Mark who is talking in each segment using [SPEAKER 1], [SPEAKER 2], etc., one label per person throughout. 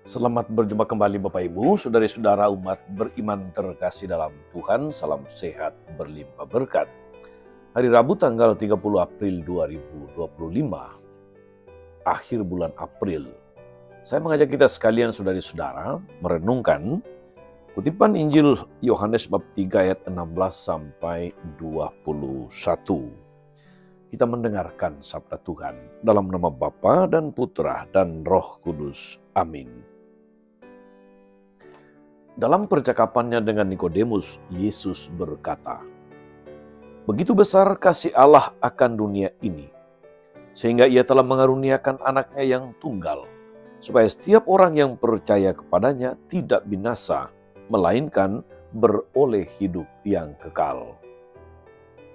[SPEAKER 1] Selamat berjumpa kembali Bapak Ibu, saudari-saudara umat beriman terkasih dalam Tuhan. Salam sehat berlimpah berkat. Hari Rabu tanggal 30 April 2025, akhir bulan April. Saya mengajak kita sekalian saudari-saudara merenungkan kutipan Injil Yohanes bab 3 ayat 16 sampai 21. Kita mendengarkan sabda Tuhan dalam nama Bapa dan Putra dan Roh Kudus. Amin. Dalam percakapannya dengan Nikodemus, Yesus berkata, "Begitu besar kasih Allah akan dunia ini, sehingga Ia telah mengaruniakan anaknya yang tunggal, supaya setiap orang yang percaya kepadanya tidak binasa, melainkan beroleh hidup yang kekal.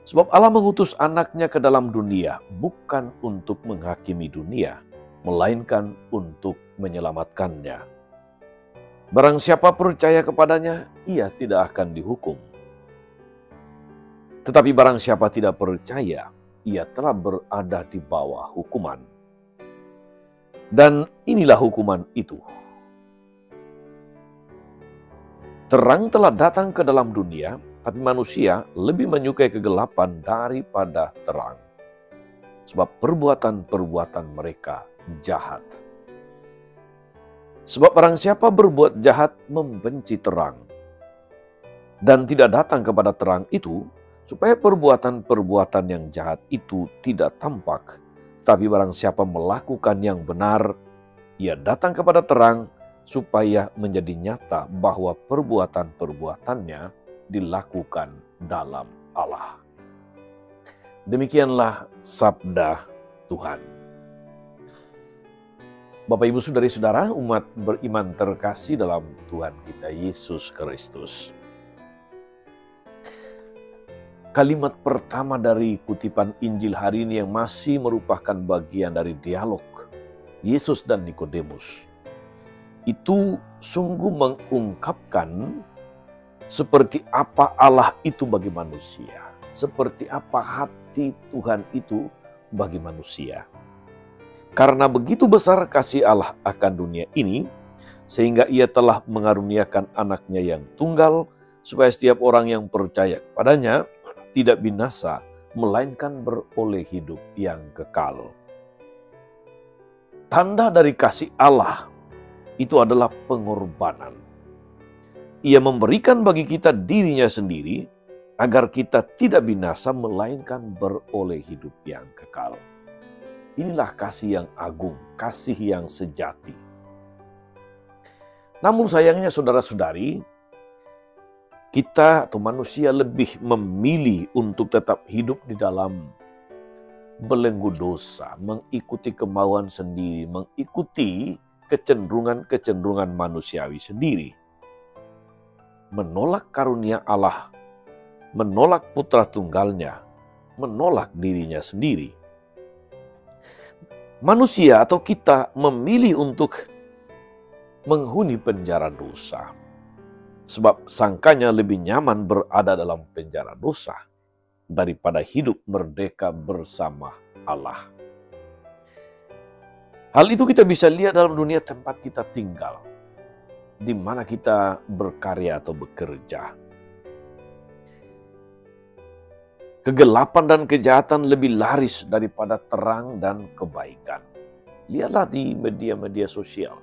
[SPEAKER 1] Sebab Allah mengutus anaknya ke dalam dunia, bukan untuk menghakimi dunia, melainkan untuk menyelamatkannya. Barang siapa percaya kepadanya, ia tidak akan dihukum. Tetapi barang siapa tidak percaya, ia telah berada di bawah hukuman. Dan inilah hukuman itu. Terang telah datang ke dalam dunia, tapi manusia lebih menyukai kegelapan daripada terang. Sebab perbuatan-perbuatan mereka jahat. Sebab barang siapa berbuat jahat membenci terang, dan tidak datang kepada terang itu, supaya perbuatan-perbuatan yang jahat itu tidak tampak. Tapi barang siapa melakukan yang benar, ia datang kepada terang, supaya menjadi nyata bahwa perbuatan-perbuatannya dilakukan dalam Allah." Demikianlah sabda Tuhan. Bapak, Ibu, saudari-saudara, umat beriman terkasih dalam Tuhan kita Yesus Kristus. Kalimat pertama dari kutipan Injil hari ini yang masih merupakan bagian dari dialog Yesus dan Nikodemus, itu sungguh mengungkapkan seperti apa Allah itu bagi manusia, seperti apa hati Tuhan itu bagi manusia. Karena begitu besar kasih Allah akan dunia ini, sehingga Ia telah mengaruniakan anaknya yang tunggal, supaya setiap orang yang percaya kepadanya tidak binasa, melainkan beroleh hidup yang kekal. Tanda dari kasih Allah itu adalah pengorbanan. Ia memberikan bagi kita dirinya sendiri, agar kita tidak binasa, melainkan beroleh hidup yang kekal. Inilah kasih yang agung, kasih yang sejati. Namun sayangnya saudara-saudari, kita atau manusia lebih memilih untuk tetap hidup di dalam belenggu dosa, mengikuti kemauan sendiri, mengikuti kecenderungan-kecenderungan manusiawi sendiri. Menolak karunia Allah, menolak putra tunggalnya, menolak dirinya sendiri. Manusia atau kita memilih untuk menghuni penjara dosa. Sebab sangkanya lebih nyaman berada dalam penjara dosa daripada hidup merdeka bersama Allah. Hal itu kita bisa lihat dalam dunia tempat kita tinggal, di mana kita berkarya atau bekerja. Kegelapan dan kejahatan lebih laris daripada terang dan kebaikan. Lihatlah di media-media sosial.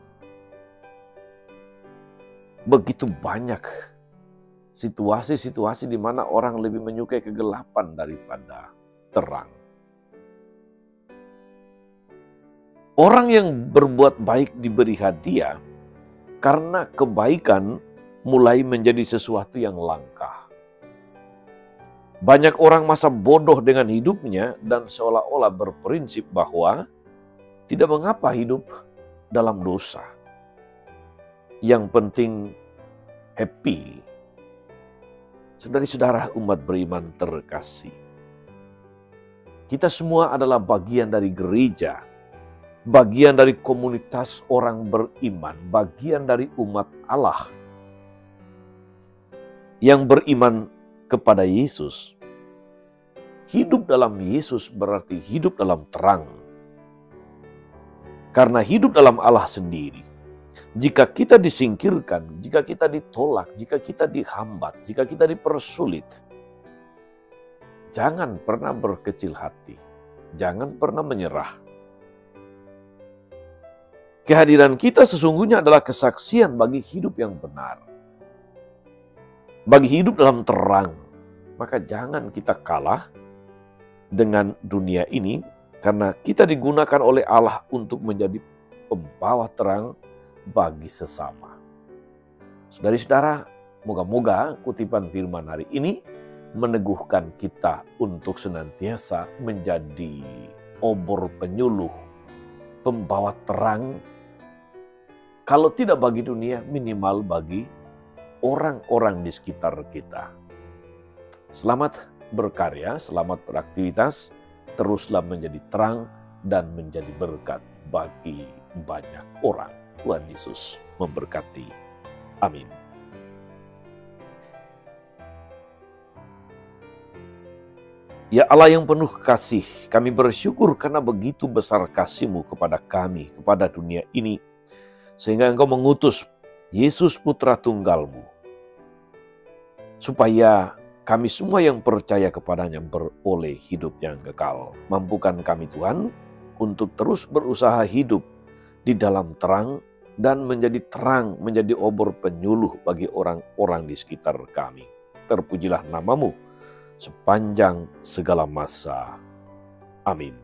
[SPEAKER 1] Begitu banyak situasi-situasi di mana orang lebih menyukai kegelapan daripada terang. Orang yang berbuat baik diberi hadiah karena kebaikan mulai menjadi sesuatu yang langka. Banyak orang masa bodoh dengan hidupnya dan seolah-olah berprinsip bahwa tidak mengapa hidup dalam dosa. Yang penting happy. Saudari-saudara umat beriman terkasih, kita semua adalah bagian dari gereja, bagian dari komunitas orang beriman, bagian dari umat Allah yang beriman kepada Yesus. Hidup dalam Yesus berarti hidup dalam terang. Karena hidup dalam Allah sendiri, Jika kita disingkirkan, jika kita ditolak, jika kita dihambat, jika kita dipersulit, jangan pernah berkecil hati, jangan pernah menyerah. Kehadiran kita sesungguhnya adalah kesaksian bagi hidup yang benar, bagi hidup dalam terang. Maka jangan kita kalah dengan dunia ini, karena kita digunakan oleh Allah untuk menjadi pembawa terang bagi sesama. Saudara-saudara, moga-moga kutipan firman hari ini meneguhkan kita untuk senantiasa menjadi obor penyuluh, pembawa terang, kalau tidak bagi dunia, minimal bagi orang-orang di sekitar kita. Selamat berkarya, selamat beraktivitas, teruslah menjadi terang dan menjadi berkat bagi banyak orang. Tuhan Yesus memberkati. Amin. Ya Allah yang penuh kasih, kami bersyukur karena begitu besar kasih-Mu kepada kami, kepada dunia ini, sehingga Engkau mengutus Yesus Putra Tunggal-Mu, supaya kami semua yang percaya kepadanya beroleh hidup yang kekal. Mampukan kami Tuhan untuk terus berusaha hidup di dalam terang dan menjadi terang, menjadi obor penyuluh bagi orang-orang di sekitar kami. Terpujilah nama-Mu sepanjang segala masa. Amin.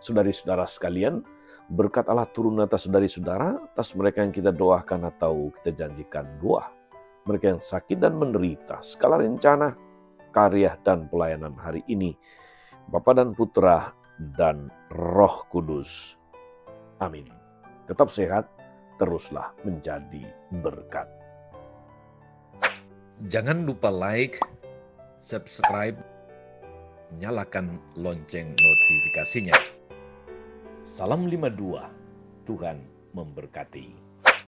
[SPEAKER 1] Saudari-saudara sekalian, berkat Allah turun atas saudari-saudara, atas mereka yang kita doakan atau kita janjikan doa. Mereka yang sakit dan menderita, segala rencana, karya dan pelayanan hari ini, Bapa dan Putra dan Roh Kudus. Amin. Tetap sehat, teruslah menjadi berkat. Jangan lupa like, subscribe, nyalakan lonceng notifikasinya. Salam 52, Tuhan memberkati.